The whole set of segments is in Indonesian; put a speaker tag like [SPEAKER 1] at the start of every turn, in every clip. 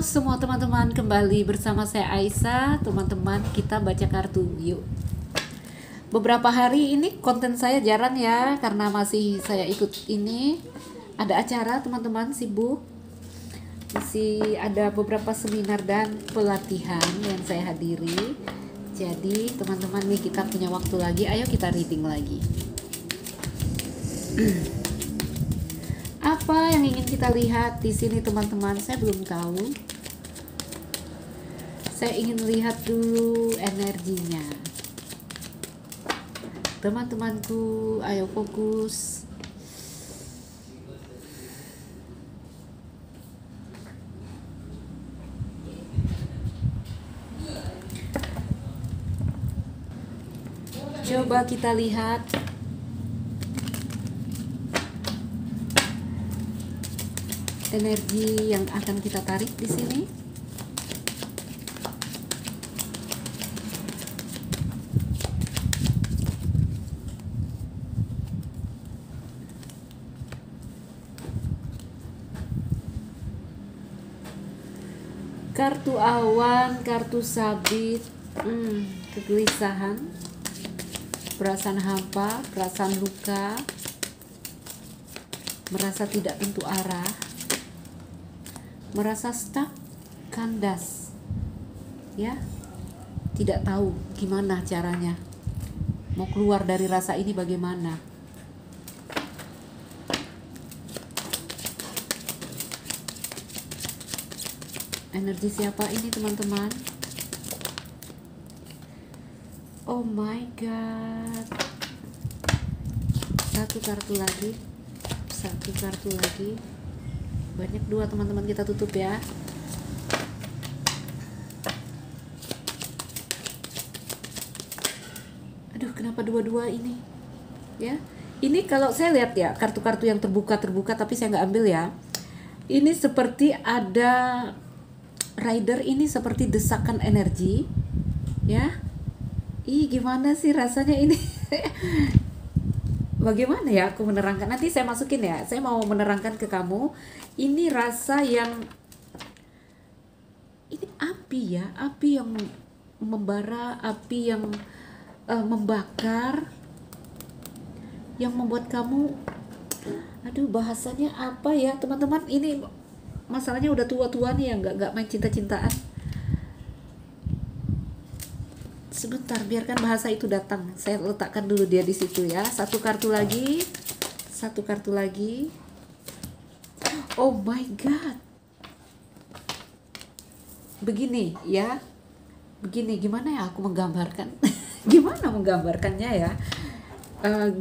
[SPEAKER 1] semua teman-teman, kembali bersama saya Aisyah. Teman-teman, kita baca kartu yuk. Beberapa hari ini konten saya jarang ya, karena masih saya ikut ini. Ada acara teman-teman, sibuk. Masih ada beberapa seminar dan pelatihan yang saya hadiri. Jadi teman-teman nih, kita punya waktu lagi, ayo kita reading lagi. Apa yang ingin kita lihat di sini teman-teman? Saya belum tahu. Saya ingin lihat dulu energinya. Teman-temanku, ayo fokus. Coba kita lihat energi yang akan kita tarik di sini. Kartu awan, kartu sabit, kegelisahan, perasaan hampa, perasaan luka, merasa tidak tentu arah, merasa stuck, kandas, ya, tidak tahu gimana caranya, mau keluar dari rasa ini bagaimana. Energi siapa ini teman-teman? Oh my god. Satu kartu lagi. Banyak dua teman-teman, kita tutup ya. Aduh, kenapa dua-dua ini? Ya, ini kalau saya lihat ya, kartu-kartu yang terbuka tapi saya nggak ambil ya. Ini seperti ada rider, ini seperti desakan energi, ya. Ih, gimana sih rasanya ini? Bagaimana ya aku menerangkan? Nanti saya masukin ya. Saya mau menerangkan ke kamu. Ini rasa yang ini api ya, api yang membara, api yang membakar, yang membuat kamu, aduh bahasanya apa ya teman-teman? Ini masalahnya udah tua-tua nih ya, nggak main cinta-cintaan. Sebentar, biarkan bahasa itu datang. Saya letakkan dulu dia di situ ya. Satu kartu lagi. Oh my god. Begini ya. Begini, gimana ya aku menggambarkan? Gimana menggambarkannya ya?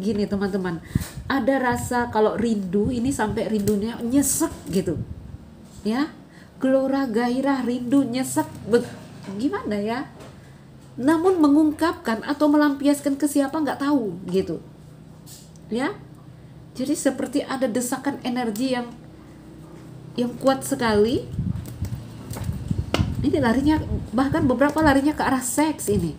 [SPEAKER 1] Gini teman-teman. Ada rasa kalau rindu, ini sampai rindunya nyesek gitu. Ya. Gelora gairah rindu nyesek. Gimana ya? Namun mengungkapkan atau melampiaskan ke siapa nggak tahu gitu, ya. Jadi seperti ada desakan energi yang kuat sekali. Ini larinya, bahkan beberapa larinya ke arah seks ini,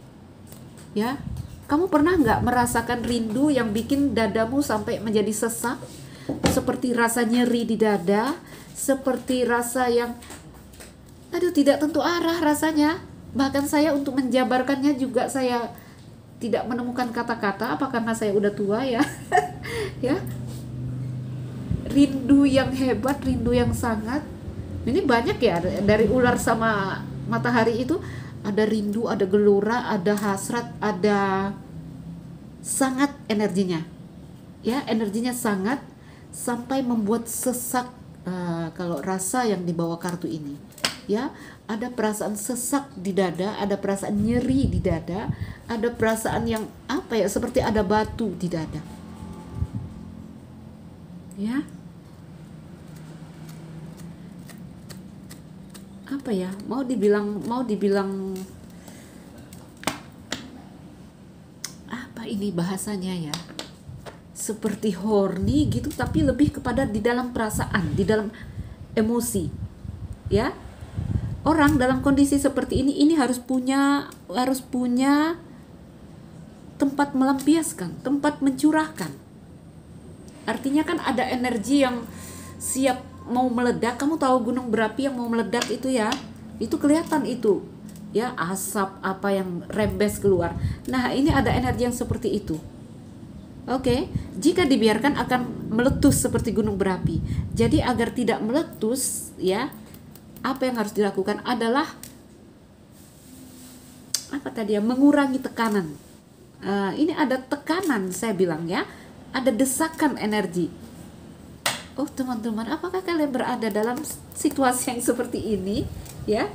[SPEAKER 1] ya. Kamu pernah nggak merasakan rindu yang bikin dadamu sampai menjadi sesak, seperti rasa nyeri di dada, seperti rasa yang aduh tidak tentu arah rasanya. Bahkan saya untuk menjabarkannya juga saya tidak menemukan kata-kata, apa karena saya udah tua ya. Ya. Rindu yang hebat, rindu yang sangat. Ini banyak ya, dari ular sama matahari itu ada rindu, ada gelora, ada hasrat, ada sangat energinya. Ya, energinya sangat sampai membuat sesak kalau rasa yang dibawa kartu ini. Ya, ada perasaan sesak di dada, ada perasaan nyeri di dada, ada perasaan yang apa ya, seperti ada batu di dada. Ya. Apa ya? Mau dibilang apa ini bahasanya ya? Seperti horny gitu, tapi lebih kepada di dalam perasaan, di dalam emosi. Ya. Orang dalam kondisi seperti ini harus punya tempat melampiaskan, tempat mencurahkan. Artinya kan ada energi yang siap mau meledak. Kamu tahu gunung berapi yang mau meledak itu ya? Itu kelihatan itu. Ya, asap apa yang rembes keluar. Nah, ini ada energi yang seperti itu. Oke, jika dibiarkan akan meletus seperti gunung berapi. Jadi agar tidak meletus, ya, apa yang harus dilakukan adalah apa tadi ya? Mengurangi tekanan. Ini ada tekanan, saya bilang ya, ada desakan energi. Oh teman-teman, apakah kalian berada dalam situasi yang seperti ini? Ya,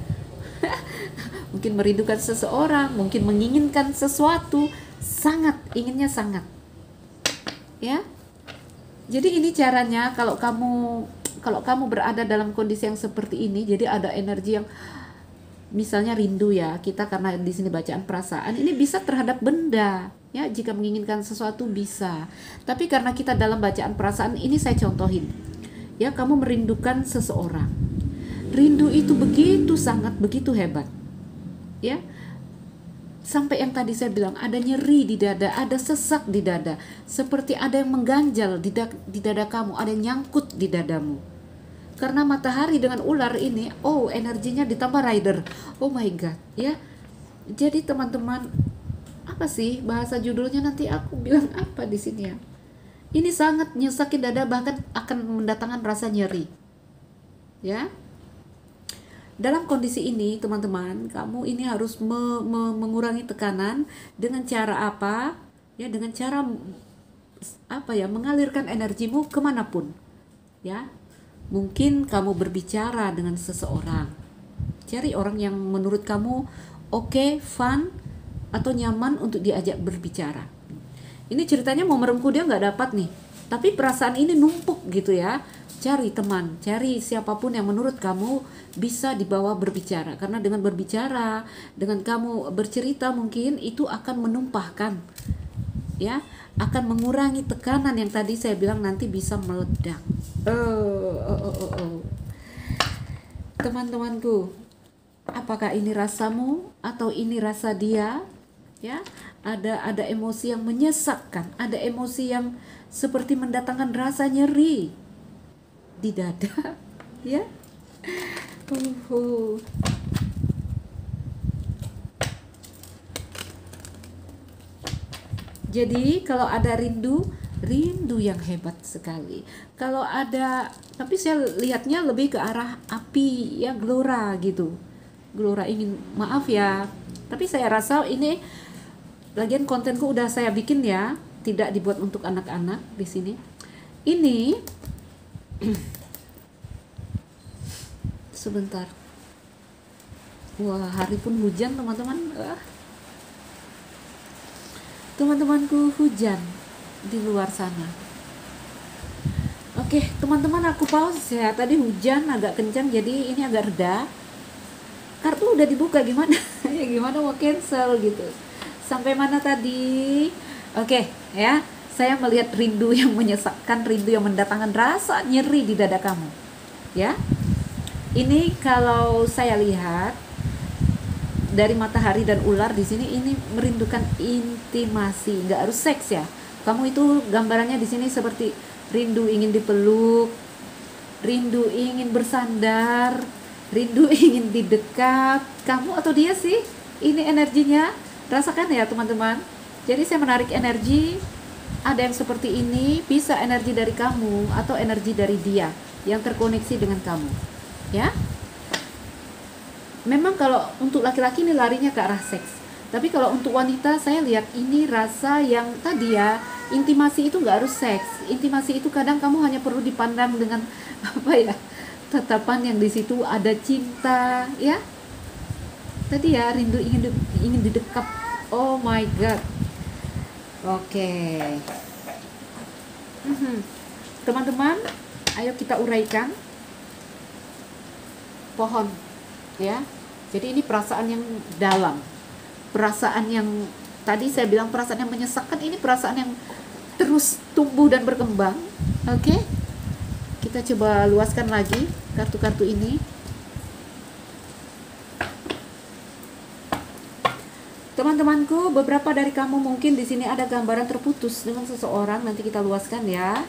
[SPEAKER 1] mungkin merindukan seseorang, mungkin menginginkan sesuatu, sangat inginnya sangat. Ya, jadi ini caranya kalau kamu berada dalam kondisi yang seperti ini, jadi ada energi yang misalnya rindu ya, kita karena di sini bacaan perasaan, ini bisa terhadap benda ya, jika menginginkan sesuatu bisa. Tapi karena kita dalam bacaan perasaan, ini saya contohin ya, kamu merindukan seseorang, rindu itu begitu sangat, begitu hebat ya, sampai yang tadi saya bilang ada nyeri di dada, ada sesak di dada, seperti ada yang mengganjal di dada kamu, ada yang nyangkut di dadamu. Karena matahari dengan ular ini, oh energinya ditambah rider, oh my god ya. Jadi teman-teman, apa sih bahasa judulnya, nanti aku bilang apa di sini ya. Ini sangat nyesakin dada, bahkan akan mendatangkan rasa nyeri ya. Dalam kondisi ini teman-teman, kamu ini harus mengurangi tekanan dengan cara apa ya, dengan cara apa ya, mengalirkan energimu kemanapun ya. Mungkin kamu berbicara dengan seseorang, cari orang yang menurut kamu oke, fun atau nyaman untuk diajak berbicara. Ini ceritanya mau merengkuh dia nggak dapat nih, tapi perasaan ini numpuk gitu ya. Cari teman, cari siapapun yang menurut kamu bisa dibawa berbicara, karena dengan berbicara, dengan kamu bercerita, mungkin itu akan menumpahkan ya, akan mengurangi tekanan yang tadi saya bilang nanti bisa meledak. Teman-temanku, apakah ini rasamu atau ini rasa dia ya? Ada emosi yang menyesakkan, ada emosi yang seperti mendatangkan rasa nyeri di dada ya. Jadi kalau ada rindu yang hebat sekali. Kalau ada, tapi saya lihatnya lebih ke arah api ya, gelora gitu. Gelora ingin, maaf ya, tapi saya rasa ini lagian kontenku udah saya bikin ya, tidak dibuat untuk anak-anak di sini. Ini sebentar. Wah, hari pun hujan teman-teman. Teman-temanku, hujan di luar sana. Oke, teman-teman, aku pause ya. Tadi hujan agak kencang, jadi ini agak reda. Kartu udah dibuka, gimana? Ya gimana mau cancel gitu. Sampai mana tadi? Oke, ya. Saya melihat rindu yang menyesakkan, rindu yang mendatangkan rasa nyeri di dada kamu. Ya. Ini kalau saya lihat dari matahari dan ular di sini, ini merindukan intimasi, nggak harus seks ya. Kamu itu gambarannya di sini seperti rindu ingin dipeluk, rindu ingin bersandar, rindu ingin didekat. Kamu atau dia sih? Ini energinya, rasakan ya teman-teman. Jadi saya menarik energi, ada yang seperti ini, bisa energi dari kamu atau energi dari dia yang terkoneksi dengan kamu. Ya. Memang kalau untuk laki-laki ini larinya ke arah seks, tapi kalau untuk wanita saya lihat ini rasa yang tadi ya, intimasi itu nggak harus seks. Intimasi itu kadang kamu hanya perlu dipandang dengan apa ya, tatapan yang di situ ada cinta ya. Tadi ya, rindu ingin didekap. Oh my god. Oke. Teman-teman, ayo kita uraikan. Pohon ya. Jadi ini perasaan yang dalam, perasaan yang tadi saya bilang perasaan yang menyesakkan, ini perasaan yang terus tumbuh dan berkembang. Oke, kita coba luaskan lagi kartu-kartu ini. Teman-temanku, beberapa dari kamu mungkin di sini ada gambaran terputus dengan seseorang, nanti kita luaskan ya.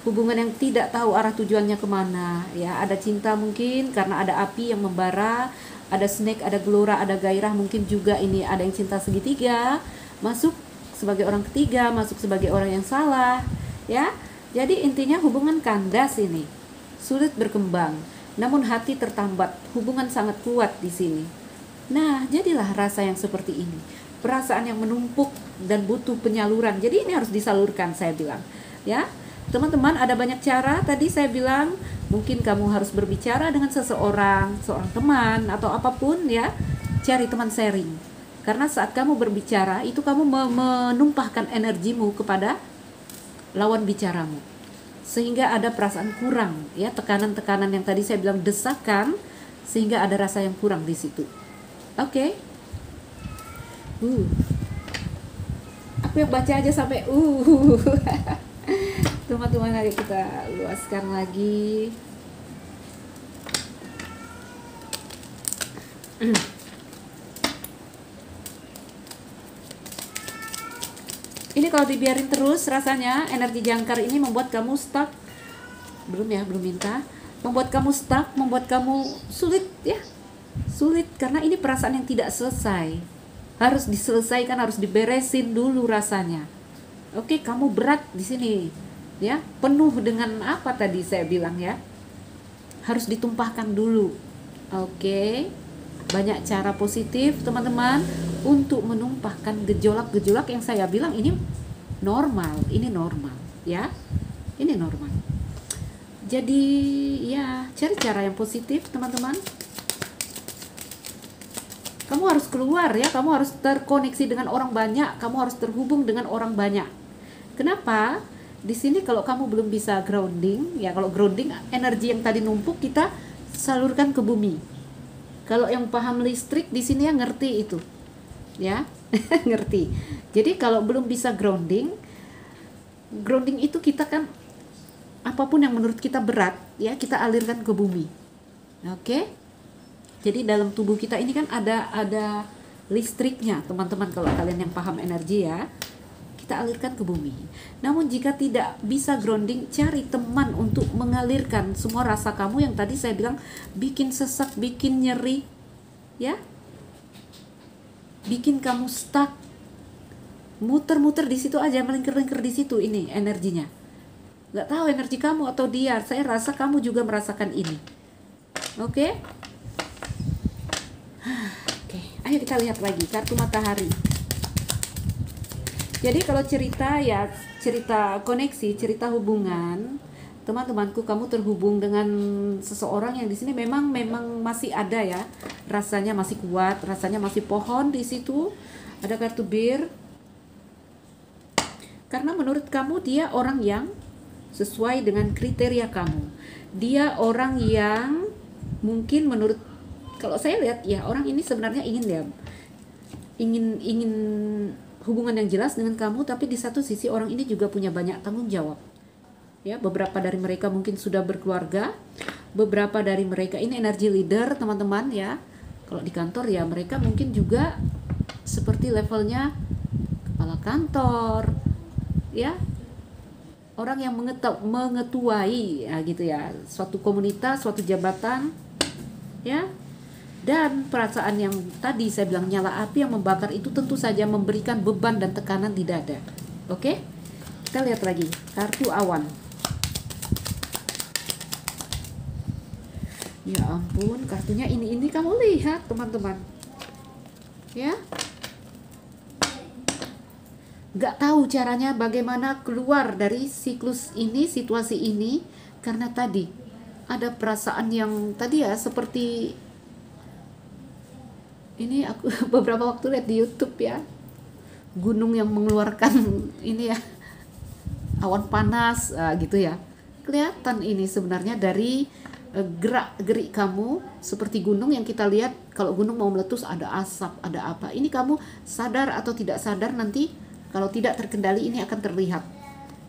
[SPEAKER 1] hubungan yang tidak tahu arah tujuannya kemana, ya. Ada cinta mungkin karena ada api yang membara, ada snake, ada gelora, ada gairah, mungkin juga ini ada yang cinta segitiga, masuk sebagai orang ketiga, masuk sebagai orang yang salah, ya. Jadi intinya hubungan kandas ini sulit berkembang, namun hati tertambat, hubungan sangat kuat di sini. Nah, jadilah rasa yang seperti ini, perasaan yang menumpuk dan butuh penyaluran. Jadi ini harus disalurkan, saya bilang, ya. Teman-teman, ada banyak cara. Tadi saya bilang mungkin kamu harus berbicara dengan seseorang, seorang teman atau apapun, ya. Cari teman sharing. Karena saat kamu berbicara itu kamu menumpahkan energimu kepada lawan bicaramu. Sehingga ada perasaan kurang, ya, tekanan-tekanan yang tadi saya bilang, desakan, sehingga ada rasa yang kurang di situ. Oke. Aku yang baca aja sampai Teman-teman, ayo kita luaskan lagi. Ini kalau dibiarin terus rasanya energi jangkar ini membuat kamu stuck. Belum minta. Membuat kamu stuck, membuat kamu sulit, ya. Sulit karena ini perasaan yang tidak selesai. Harus diselesaikan, harus diberesin dulu rasanya. Oke, kamu berat di sini, ya. Penuh dengan apa tadi saya bilang, ya. Harus ditumpahkan dulu. Oke. Banyak cara positif, teman-teman, untuk menumpahkan gejolak-gejolak yang saya bilang ini normal, ya. Ini normal. Jadi, ya, cari cara yang positif, teman-teman. Kamu harus keluar, ya, kamu harus terkoneksi dengan orang banyak, kamu harus terhubung dengan orang banyak. Kenapa? Di sini kalau kamu belum bisa grounding, ya, kalau grounding energi yang tadi numpuk kita salurkan ke bumi. Kalau yang paham listrik di sini yang ngerti itu, ya, ngerti. Jadi kalau belum bisa grounding itu kita kan apapun yang menurut kita berat, ya, kita alirkan ke bumi. Oke? Jadi dalam tubuh kita ini kan ada listriknya, teman-teman, kalau kalian yang paham energi, ya. Kita alirkan ke bumi. Namun jika tidak bisa grounding, cari teman untuk mengalirkan semua rasa kamu yang tadi saya bilang bikin sesak, bikin nyeri, ya. Bikin kamu stuck. Muter-muter di situ aja, melingkar-lingkar di situ ini energinya. Gak tahu energi kamu atau dia, saya rasa kamu juga merasakan ini. Oke? Oke, ayo kita lihat lagi kartu matahari. Jadi kalau cerita, ya, cerita koneksi, cerita hubungan, teman-temanku, kamu terhubung dengan seseorang yang di sini memang masih ada, ya, rasanya masih kuat, rasanya masih pohon di situ. Ada kartu bir. Karena menurut kamu dia orang yang sesuai dengan kriteria kamu. Dia orang yang mungkin menurut, kalau saya lihat, ya, orang ini sebenarnya ingin hubungan yang jelas dengan kamu, tapi di satu sisi orang ini juga punya banyak tanggung jawab. Ya, beberapa dari mereka mungkin sudah berkeluarga, beberapa dari mereka ini energi leader, teman-teman, ya. Kalau di kantor, ya, mereka mungkin juga seperti levelnya kepala kantor, ya. Orang yang mengetuai, ya, gitu, ya, suatu komunitas, suatu jabatan, ya. Dan perasaan yang tadi saya bilang nyala api yang membakar itu tentu saja memberikan beban dan tekanan di dada. Oke? Kita lihat lagi kartu awan. Ya ampun, kartunya ini kamu lihat, teman-teman. Ya? Gak tahu caranya bagaimana keluar dari siklus ini, situasi ini, karena tadi ada perasaan yang tadi, ya, seperti ini aku beberapa waktu lihat di YouTube, ya, gunung yang mengeluarkan ini, ya, awan panas, gitu, ya. Kelihatan ini sebenarnya dari gerak-gerik kamu seperti gunung yang kita lihat. Kalau gunung mau meletus ada asap, ada apa. Ini kamu sadar atau tidak sadar, nanti kalau tidak terkendali ini akan terlihat,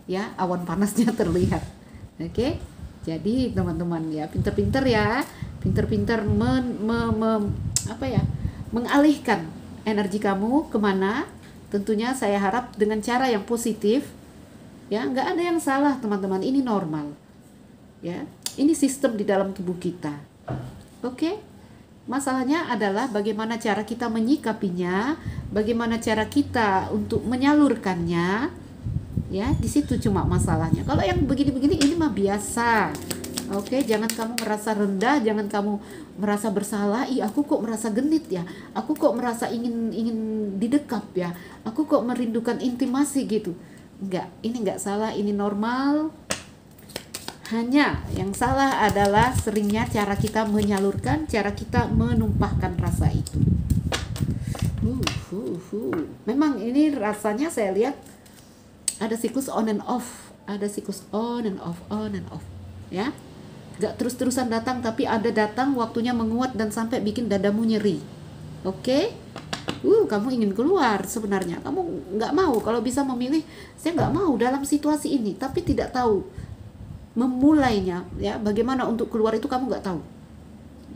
[SPEAKER 1] ya, awan panasnya terlihat. Oke? Jadi teman-teman, ya, pinter-pinter, ya, pinter-pinter mengalihkan energi kamu kemana. Tentunya saya harap dengan cara yang positif, Ya, nggak ada yang salah teman-teman, ini normal. Ya, ini sistem di dalam tubuh kita. Oke? Masalahnya adalah bagaimana cara kita menyikapinya, bagaimana cara kita untuk menyalurkannya. Ya, di situ cuma masalahnya. Kalau yang begini-begini ini mah biasa. Oke, jangan kamu merasa rendah, jangan kamu merasa bersalah. Ih, aku kok merasa genit ya. Aku kok merasa ingin didekap ya. Aku kok merindukan intimasi gitu. Enggak, ini enggak salah, ini normal. Hanya yang salah adalah seringnya cara kita menyalurkan, cara kita menumpahkan rasa itu. Memang ini rasanya saya lihat ada siklus on and off, ada siklus on and off, ya. Gak terus-terusan datang, tapi ada datang waktunya menguat dan sampai bikin dadamu nyeri. Oke? Kamu ingin keluar sebenarnya, kamu nggak mau. Kalau bisa memilih, saya nggak mau dalam situasi ini, tapi tidak tahu memulainya, ya. Bagaimana untuk keluar itu kamu nggak tahu,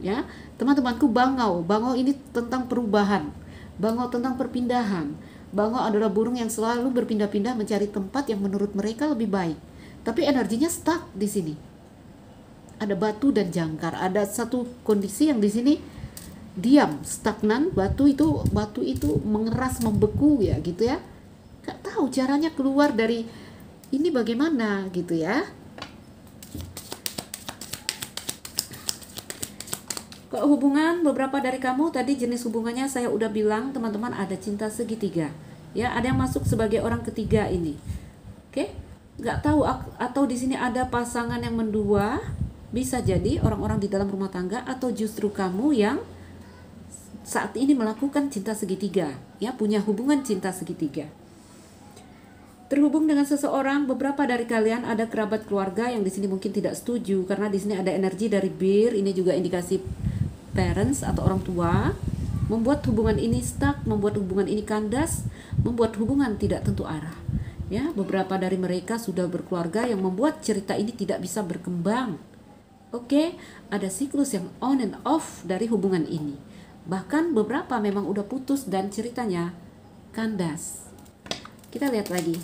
[SPEAKER 1] ya. Teman-temanku, bangau ini tentang perubahan, bangau tentang perpindahan. Bangau adalah burung yang selalu berpindah-pindah mencari tempat yang menurut mereka lebih baik, tapi energinya stuck di sini. Ada batu dan jangkar, ada satu kondisi yang di sini diam, stagnan. Batu itu mengeras, membeku ya gitu ya. Gak tahu caranya keluar dari ini bagaimana gitu ya. Kok hubungan beberapa dari kamu tadi jenis hubungannya saya udah bilang teman-teman, ada cinta segitiga. Ya, ada yang masuk sebagai orang ketiga ini. Oke? Gak tahu atau di sini ada pasangan yang mendua, bisa jadi orang-orang di dalam rumah tangga, atau justru kamu yang saat ini melakukan cinta segitiga, ya, punya hubungan cinta segitiga. Terhubung dengan seseorang, beberapa dari kalian ada kerabat keluarga yang di sini mungkin tidak setuju karena di sini ada energi dari bir, ini juga indikasi parents atau orang tua, membuat hubungan ini stuck, membuat hubungan ini kandas, membuat hubungan tidak tentu arah. Ya, beberapa dari mereka sudah berkeluarga yang membuat cerita ini tidak bisa berkembang. Oke, ada siklus yang on and off dari hubungan ini. Bahkan beberapa memang udah putus dan ceritanya kandas. Kita lihat lagi.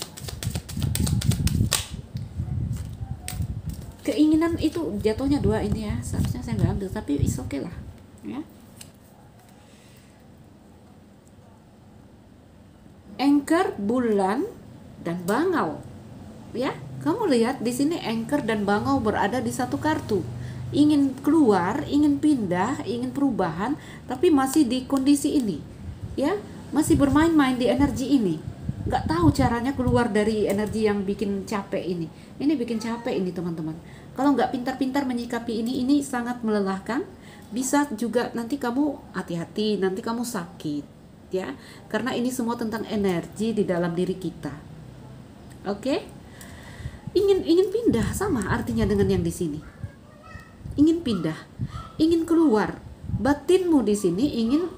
[SPEAKER 1] Keinginan itu jatuhnya 2 ini ya. Seharusnya saya nggak ambil, tapi is okay lah. Ya. Anchor, bulan, dan bangau. Ya, kamu lihat di sini anchor dan bangau berada di satu kartu. Ingin keluar, ingin pindah, ingin perubahan, tapi masih di kondisi ini. Ya, masih bermain-main di energi ini. Nggak tahu caranya keluar dari energi yang bikin capek ini. Ini bikin capek ini teman-teman. Kalau nggak pintar-pintar menyikapi ini sangat melelahkan. Bisa juga nanti kamu hati-hati, nanti kamu sakit, ya. Karena ini semua tentang energi di dalam diri kita. Oke? Ingin pindah sama artinya dengan yang di sini. Ingin pindah, ingin keluar. Batinmu di sini ingin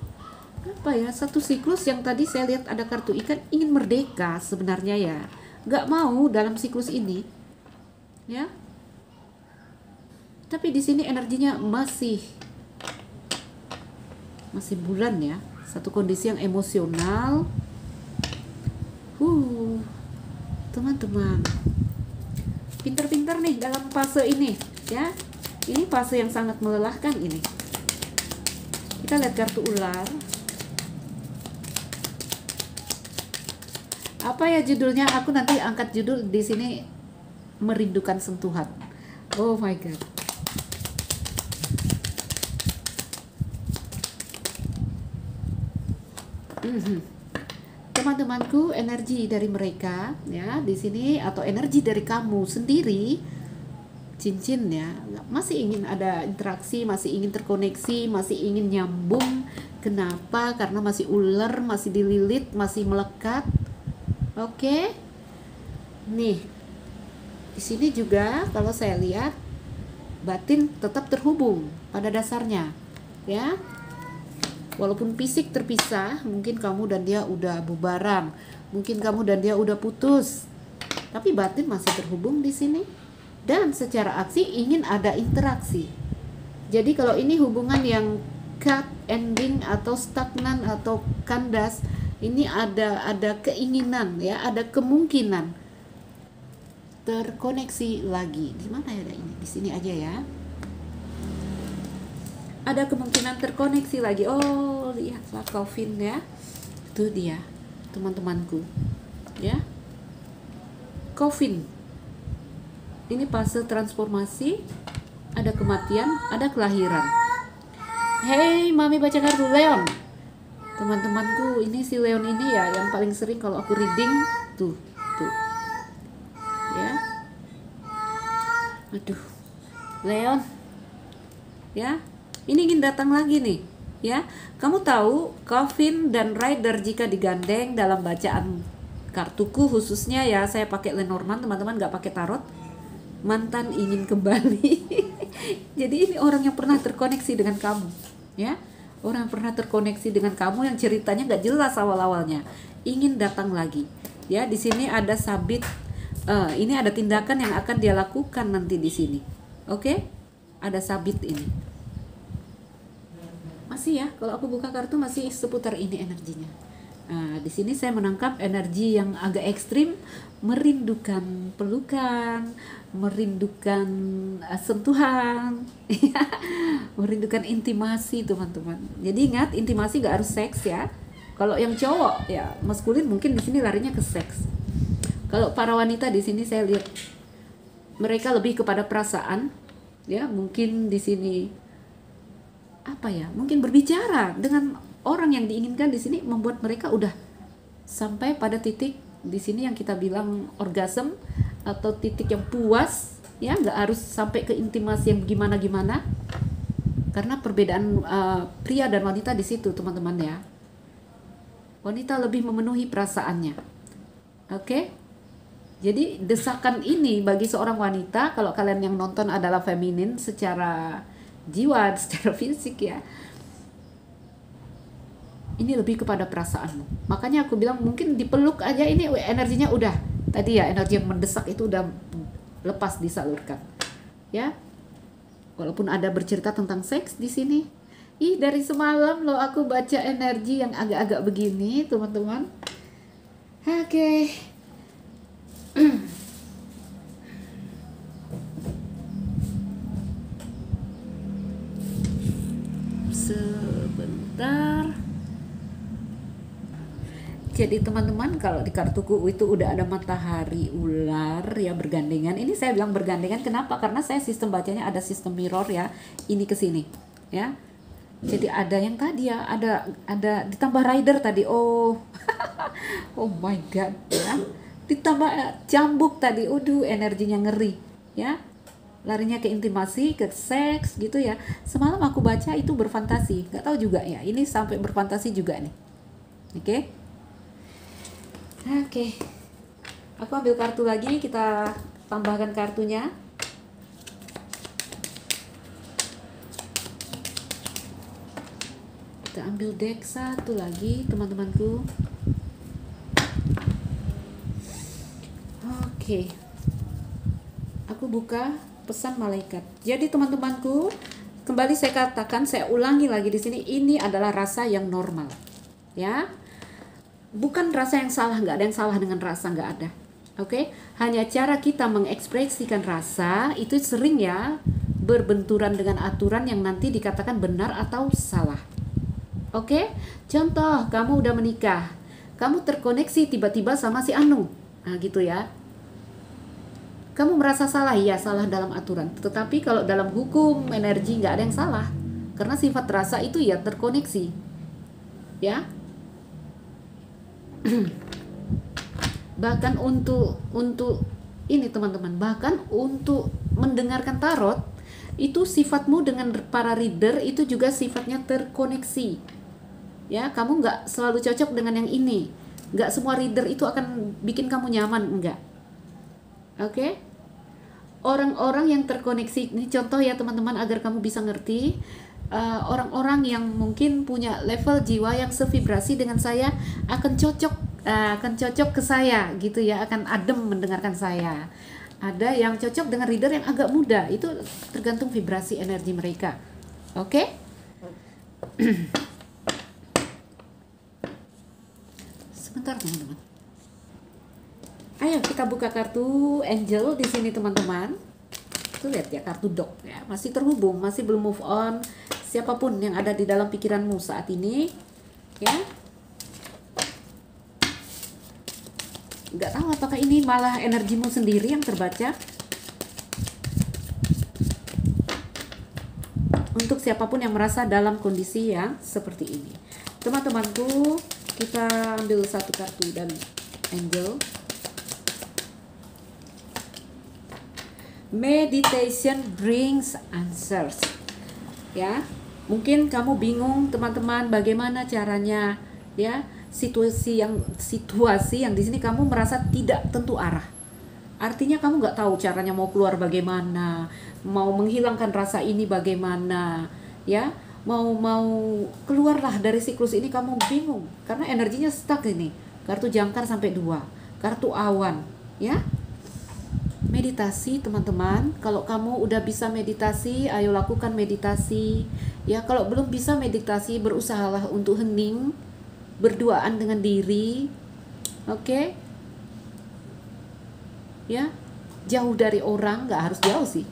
[SPEAKER 1] apa ya? Satu siklus yang tadi saya lihat ada kartu ikan, ingin merdeka sebenarnya ya. Nggak mau dalam siklus ini, ya. Tapi di sini energinya masih bulan ya, satu kondisi yang emosional. Teman-teman, pintar-pintar nih dalam fase ini ya. Ini fase yang sangat melelahkan ini. Kita lihat kartu ular. Apa ya judulnya? Aku nanti angkat judul di sini, merindukan sentuhan. Oh my god. Teman-temanku, energi dari mereka ya di sini, atau energi dari kamu sendiri, cincin ya, masih ingin ada interaksi, masih ingin terkoneksi, masih ingin nyambung. Kenapa? Karena masih ular, masih dililit, masih melekat. Oke. Nih. Di sini juga kalau saya lihat batin tetap terhubung pada dasarnya, ya. Walaupun fisik terpisah, mungkin kamu dan dia udah bubaran, mungkin kamu dan dia udah putus, tapi batin masih terhubung di sini. Dan secara aksi ingin ada interaksi. Jadi kalau ini hubungan yang cut, ending, atau stagnan, atau kandas, ini ada keinginan ya, ada kemungkinan terkoneksi lagi. Di mana ya ada ini? Di sini aja ya. Ada kemungkinan terkoneksi lagi. Oh, lihatlah Coffin ya. Itu dia, teman-temanku. Ya. Coffin. Ini fase transformasi, ada kematian, ada kelahiran. Hey, Mami baca kartu Leon. Teman-temanku, ini si Leon ini ya yang paling sering kalau aku reading tuh. Ya. Aduh. Leon. Ya. Ini ingin datang lagi nih, ya. Kamu tahu, Coffin dan Rider jika digandeng dalam bacaan kartuku khususnya ya, saya pakai Lenormand, teman-teman nggak pakai tarot. Mantan ingin kembali. Jadi ini orang yang pernah terkoneksi dengan kamu, ya. Orang yang pernah terkoneksi dengan kamu yang ceritanya nggak jelas awal-awalnya, ingin datang lagi. Ya, di sini ada sabit. Ini ada tindakan yang akan dia lakukan nanti di sini. Oke? Ada sabit ini. Masih ya, kalau aku buka kartu masih seputar ini energinya. Nah, di sini saya menangkap energi yang agak ekstrim, merindukan pelukan, merindukan sentuhan, merindukan intimasi, teman-teman. Jadi ingat, intimasi gak harus seks ya. Kalau yang cowok ya maskulin mungkin di sini larinya ke seks. Kalau para wanita di sini saya lihat mereka lebih kepada perasaan, ya mungkin di sini apa ya, mungkin berbicara dengan orang yang diinginkan di sini membuat mereka udah sampai pada titik di sini yang kita bilang orgasm atau titik yang puas, ya nggak harus sampai ke intimasi yang gimana-gimana, karena perbedaan pria dan wanita di situ, teman-teman ya. Wanita lebih memenuhi perasaannya, oke? Jadi desakan ini bagi seorang wanita, kalau kalian yang nonton adalah feminin secara jiwa, secara fisik ya, ini lebih kepada perasaanmu. Makanya aku bilang mungkin dipeluk aja ini energinya udah, tadi ya energi yang mendesak itu udah lepas disalurkan ya. Walaupun ada bercerita tentang seks di sini. Dari semalam loh aku baca energi yang agak-agak begini, teman-teman. Oke. Sebentar. Jadi teman-teman, kalau di kartuku itu udah ada matahari ular ya bergandengan. Ini saya bilang bergandengan kenapa? Karena saya sistem bacanya ada sistem mirror ya. Ini ke sini ya. Jadi ada yang tadi ya, ada ditambah rider tadi. Oh. Oh my god ya. Ditambah cambuk tadi. Energinya ngeri ya. Larinya ke intimasi, ke seks gitu ya. Semalam aku baca itu berfantasi, nggak tahu juga ya. Ini sampai berfantasi juga nih. Oke. Aku ambil kartu lagi, kita tambahkan kartunya. Kita ambil deck satu lagi, teman-temanku. Oke. Aku buka pesan malaikat. Jadi teman-temanku, kembali saya katakan, saya ulangi lagi di sini, ini adalah rasa yang normal. Ya. Bukan rasa yang salah, nggak ada yang salah dengan rasa, nggak ada. Oke? Hanya cara kita mengekspresikan rasa itu sering ya berbenturan dengan aturan yang nanti dikatakan benar atau salah. Oke? Contoh, kamu udah menikah, kamu terkoneksi tiba-tiba sama si Anu, nah gitu ya. Kamu merasa salah, ya salah dalam aturan. Tetapi kalau dalam hukum energi nggak ada yang salah, karena sifat rasa itu ya terkoneksi, ya. Bahkan untuk ini teman-teman, bahkan untuk mendengarkan tarot itu sifatmu dengan para reader itu juga sifatnya terkoneksi ya. Kamu nggak selalu cocok dengan yang ini, nggak semua reader itu akan bikin kamu nyaman, enggak. Oke? Orang-orang yang terkoneksi ini contoh ya teman-teman, agar kamu bisa ngerti. Orang-orang yang mungkin punya level jiwa yang sevibrasi dengan saya akan cocok ke saya gitu ya, akan adem mendengarkan saya. Ada yang cocok dengan reader yang agak muda, itu tergantung vibrasi energi mereka. Oke? Sebentar teman-teman. Ayo kita buka kartu angel di sini teman-teman. Tuh lihat ya, kartu dog ya, masih terhubung, masih belum move on. Siapapun yang ada di dalam pikiranmu saat ini, ya. Nggak tahu apakah ini malah energimu sendiri yang terbaca. Untuk siapapun yang merasa dalam kondisi yang seperti ini. Teman-temanku, kita ambil satu kartu dan angel. Meditation brings answers. Ya, mungkin kamu bingung teman-teman bagaimana caranya, ya, situasi yang di sini kamu merasa tidak tentu arah. Artinya kamu nggak tahu caranya mau keluar bagaimana, mau menghilangkan rasa ini bagaimana, ya, mau keluarlah dari siklus ini, kamu bingung karena energinya stuck ini. Kartu jangkar sampai 2, kartu awan, ya. Meditasi teman-teman, kalau kamu udah bisa meditasi, ayo lakukan meditasi. Ya, kalau belum bisa meditasi, berusahalah untuk hening, berduaan dengan diri. Oke? Ya, jauh dari orang, nggak harus jauh sih.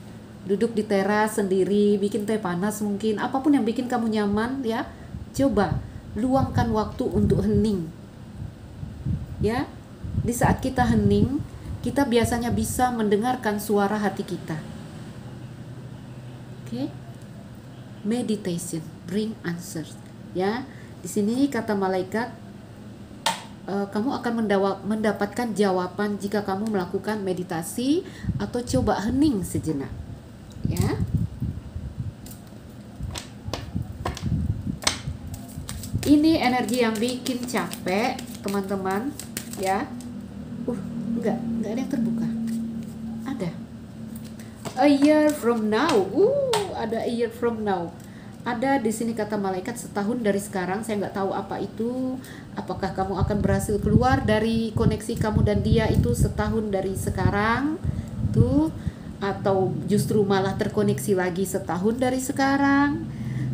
[SPEAKER 1] Duduk di teras sendiri, bikin teh panas mungkin, apapun yang bikin kamu nyaman, ya. Coba luangkan waktu untuk hening. Ya, di saat kita hening, kita biasanya bisa mendengarkan suara hati kita. Oke? Meditation bring answers. Ya, di sini kata malaikat, kamu akan mendapatkan jawaban jika kamu melakukan meditasi atau coba hening sejenak. Ya. Ini energi yang bikin capek, teman-teman. Ya. Enggak ada yang terbuka. Ada. A year from now. Ada a year from now. Ada di sini kata malaikat setahun dari sekarang. Saya nggak tahu apa itu. Apakah kamu akan berhasil keluar dari koneksi kamu dan dia itu setahun dari sekarang? Tuh, atau justru malah terkoneksi lagi setahun dari sekarang?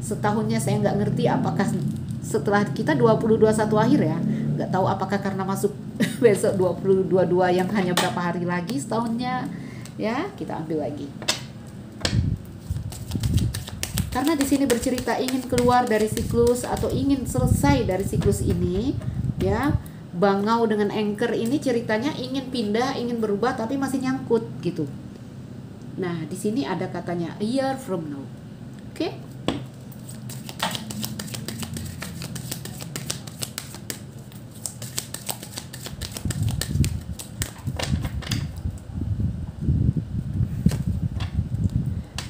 [SPEAKER 1] Setahunnya saya nggak ngerti apakah setelah kita 2021 akhir ya. Nggak tahu apakah karena masuk besok 2022 yang hanya berapa hari lagi setahunnya, ya. Kita ambil lagi karena di sini bercerita ingin keluar dari siklus atau ingin selesai dari siklus ini, ya. Bangau dengan anchor ini ceritanya ingin pindah, ingin berubah tapi masih nyangkut gitu. Nah, di sini ada katanya a year from now. Oke?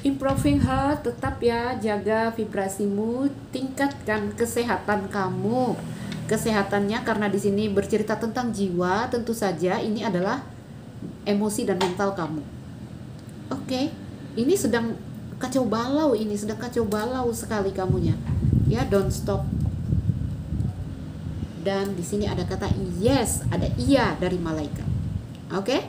[SPEAKER 1] Improving health, tetap ya, jaga vibrasimu, tingkatkan kesehatan kamu. Kesehatannya karena di sini bercerita tentang jiwa, tentu saja ini adalah emosi dan mental kamu. Oke, ini sedang kacau balau, sekali kamunya. Ya, don't stop. Dan di sini ada kata yes, ada iya dari malaikat. Oke?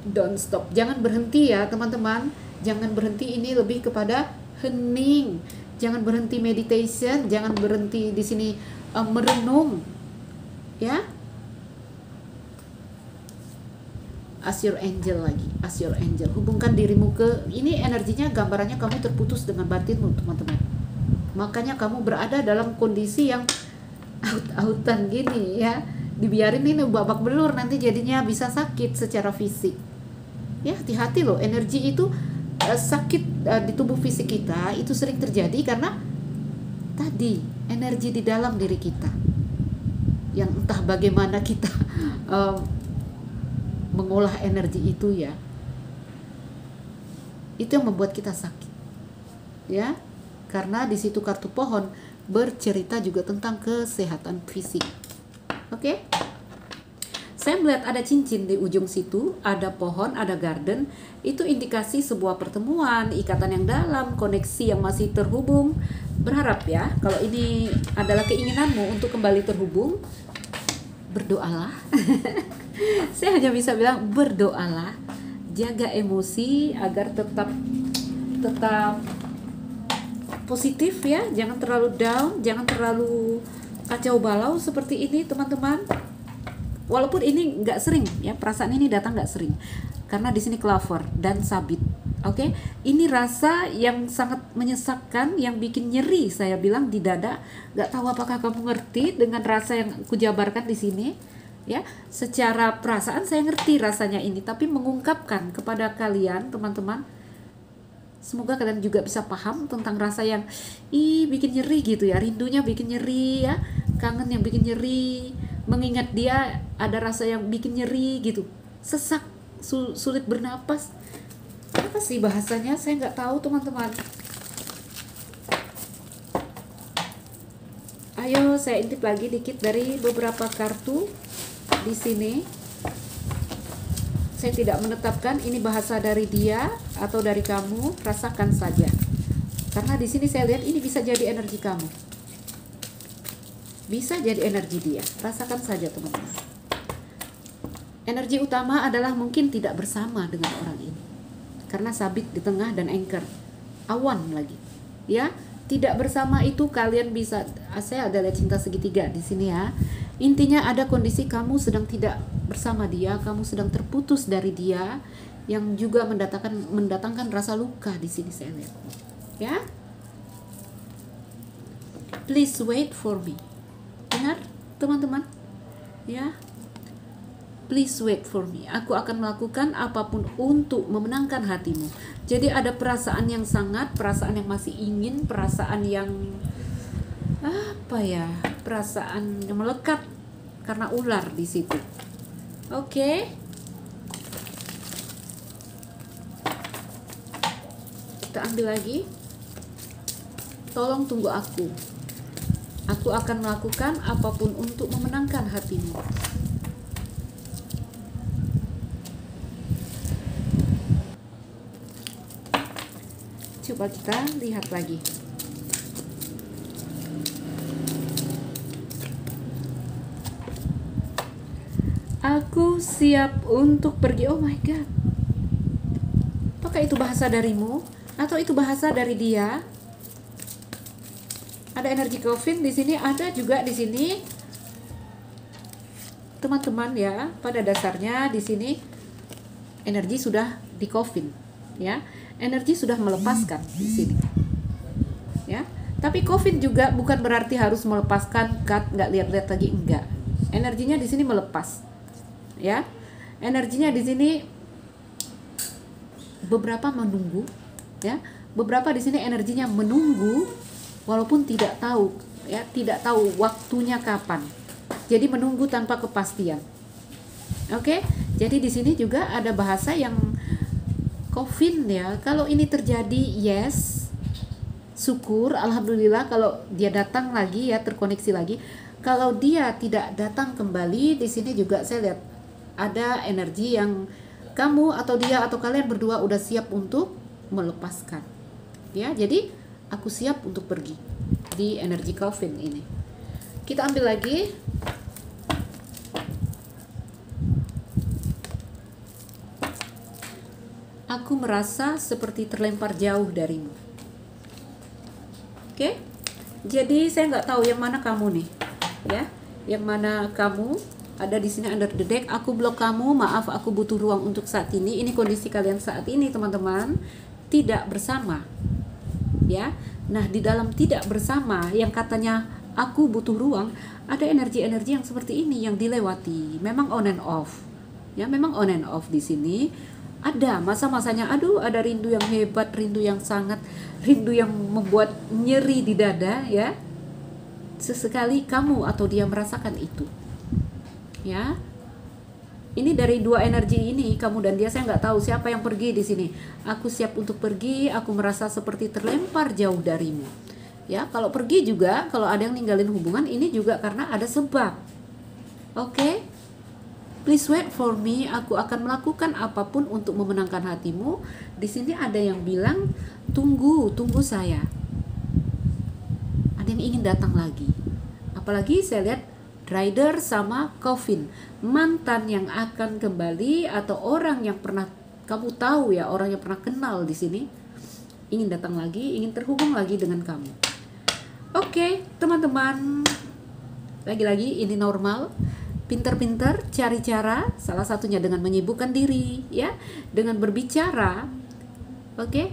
[SPEAKER 1] Don't stop. Jangan berhenti ya, teman-teman. Jangan berhenti, ini lebih kepada hening. Jangan berhenti meditation, jangan berhenti di sini merenung. Ya. Ask your angel lagi, ask your angel. Hubungkan dirimu ke, ini energinya gambarannya kamu terputus dengan batinmu, teman-teman. Makanya kamu berada dalam kondisi yang out-outan gini ya. Dibiarin ini babak belur, nanti jadinya bisa sakit secara fisik. Ya, hati-hati loh, energi itu sakit di tubuh fisik kita itu sering terjadi karena tadi energi di dalam diri kita yang entah bagaimana kita mengolah energi itu, ya, itu yang membuat kita sakit, ya. Karena di situ kartu pohon bercerita juga tentang kesehatan fisik. Oke? Saya melihat ada cincin di ujung situ, ada pohon, ada garden. Itu indikasi sebuah pertemuan, ikatan yang dalam, koneksi yang masih terhubung. Berharap ya, kalau ini adalah keinginanmu untuk kembali terhubung, berdoalah. Saya hanya bisa bilang berdoalah. Jaga emosi agar tetap positif ya, jangan terlalu down, jangan terlalu kacau balau seperti ini, teman-teman. Walaupun ini nggak sering ya, perasaan ini datang nggak sering karena di sini clover dan sabit. Oke, ini rasa yang sangat menyesakkan, yang bikin nyeri. Saya bilang di dada. Nggak tahu apakah kamu ngerti dengan rasa yang kujabarkan di sini? Ya, secara perasaan saya ngerti rasanya ini, tapi mengungkapkan kepada kalian, teman-teman. Semoga kalian juga bisa paham tentang rasa yang bikin nyeri gitu ya, rindunya bikin nyeri ya, kangen yang bikin nyeri, mengingat dia ada rasa yang bikin nyeri gitu, sesak, sulit bernapas. Apa sih bahasanya? Saya nggak tahu teman-teman. Ayo saya intip lagi dikit dari beberapa kartu di sini. Saya tidak menetapkan ini bahasa dari dia atau dari kamu, rasakan saja. Karena di sini saya lihat ini bisa jadi energi kamu. Bisa jadi energi dia. Rasakan saja teman-teman. Energi utama adalah mungkin tidak bersama dengan orang ini. Karena sabit di tengah dan anchor. Awan lagi. Ya, tidak bersama itu kalian bisa, saya ada lihat cinta segitiga di sini ya. Intinya ada kondisi kamu sedang tidak bersama dia, kamu sedang terputus dari dia, yang juga mendatangkan rasa luka di sini saya lihat. Ya. Please wait for me. Dengar, teman-teman? Ya. Please wait for me. Aku akan melakukan apapun untuk memenangkan hatimu. Jadi ada perasaan yang sangat, perasaan yang masih ingin, perasaan yang apa ya? Perasaan yang melekat karena ular di situ. Oke. Kita ambil lagi. Tolong tunggu aku. Aku akan melakukan apapun untuk memenangkan hatimu. Coba kita lihat lagi. Aku siap untuk pergi. Oh my god. Apakah itu bahasa darimu atau itu bahasa dari dia? Ada energi coffin di sini, ada juga di sini. Teman-teman ya, pada dasarnya di sini energi sudah di coffin, ya. Energi sudah melepaskan di sini. Ya. Tapi coffin juga bukan berarti harus melepaskan, nggak lihat-lihat lagi, enggak. Energinya di sini melepas. Ya. Energinya di sini beberapa menunggu, ya. Beberapa di sini energinya menunggu walaupun tidak tahu, ya, tidak tahu waktunya kapan. Jadi menunggu tanpa kepastian. Oke? Jadi di sini juga ada bahasa yang coffin ya. Kalau ini terjadi, yes, syukur, alhamdulillah. Kalau dia datang lagi ya, terkoneksi lagi. Kalau dia tidak datang kembali, di sini juga saya lihat ada energi yang kamu atau dia atau kalian berdua udah siap untuk melepaskan. Ya, jadi aku siap untuk pergi di energi coffin ini. Kita ambil lagi. Aku merasa seperti terlempar jauh darimu. Oke? Jadi saya nggak tahu yang mana kamu nih, ya. Yang mana kamu ada di sini under the deck. Aku blok kamu. Maaf, aku butuh ruang untuk saat ini. Ini kondisi kalian saat ini, teman-teman. Tidak bersama. Ya. Nah, di dalam tidak bersama yang katanya aku butuh ruang, ada energi-energi yang seperti ini yang dilewati. Memang on and off. Ya, memang on and off di sini. Ada masa-masanya, aduh, ada rindu yang hebat, rindu yang sangat, rindu yang membuat nyeri di dada, ya. Sesekali kamu atau dia merasakan itu, ya. Ini dari dua energi ini, kamu dan dia. Saya nggak tahu siapa yang pergi di sini. Aku siap untuk pergi. Aku merasa seperti terlempar jauh darimu. Ya, kalau pergi juga, kalau ada yang ninggalin hubungan, ini juga karena ada sebab. Oke? Please wait for me. Aku akan melakukan apapun untuk memenangkan hatimu. Di sini ada yang bilang, tunggu saya. Ada yang ingin datang lagi. Apalagi saya lihat Rider sama Coffin, mantan yang akan kembali atau orang yang pernah kamu tahu ya, orang yang pernah kenal di sini, ingin datang lagi, ingin terhubung lagi dengan kamu. Oke, teman-teman. Lagi-lagi ini normal. Pinter-pinter cari cara, salah satunya dengan menyibukkan diri, ya, dengan berbicara, oke,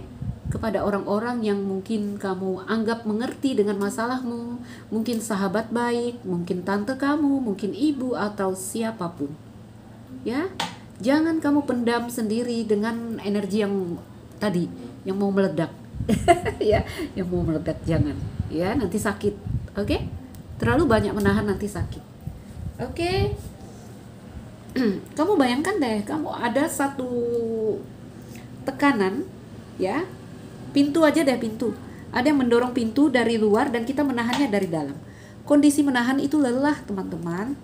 [SPEAKER 1] kepada orang-orang yang mungkin kamu anggap mengerti dengan masalahmu, mungkin sahabat baik, mungkin tante kamu, mungkin ibu atau siapapun. Ya, jangan kamu pendam sendiri dengan energi yang tadi, yang mau meledak. Ya, yang mau meledak jangan. Ya, nanti sakit. Oke? Terlalu banyak menahan nanti sakit. Oke. Kamu bayangkan deh, kamu ada satu tekanan, ya. Pintu aja deh, pintu. Ada yang mendorong pintu dari luar dan kita menahannya dari dalam. Kondisi menahan itu lelah, teman-teman.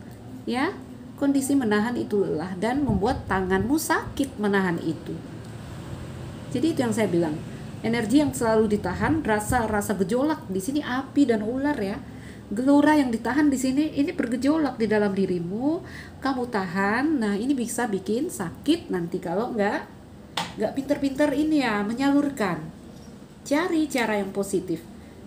[SPEAKER 1] Ya. Kondisi menahan itu lelah dan membuat tanganmu sakit menahan itu. Jadi itu yang saya bilang. Energi yang selalu ditahan, rasa gejolak di sini api dan ular ya. Gelora yang ditahan di sini ini bergejolak di dalam dirimu, kamu tahan. Nah, ini bisa bikin sakit nanti kalau nggak pinter-pinter ini ya menyalurkan. Cari cara yang positif.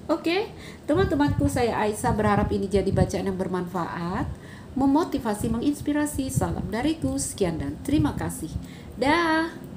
[SPEAKER 1] Oke, teman-temanku, saya Aisyah berharap ini jadi bacaan yang bermanfaat, memotivasi, menginspirasi. Salam dariku, sekian dan terima kasih. Dah.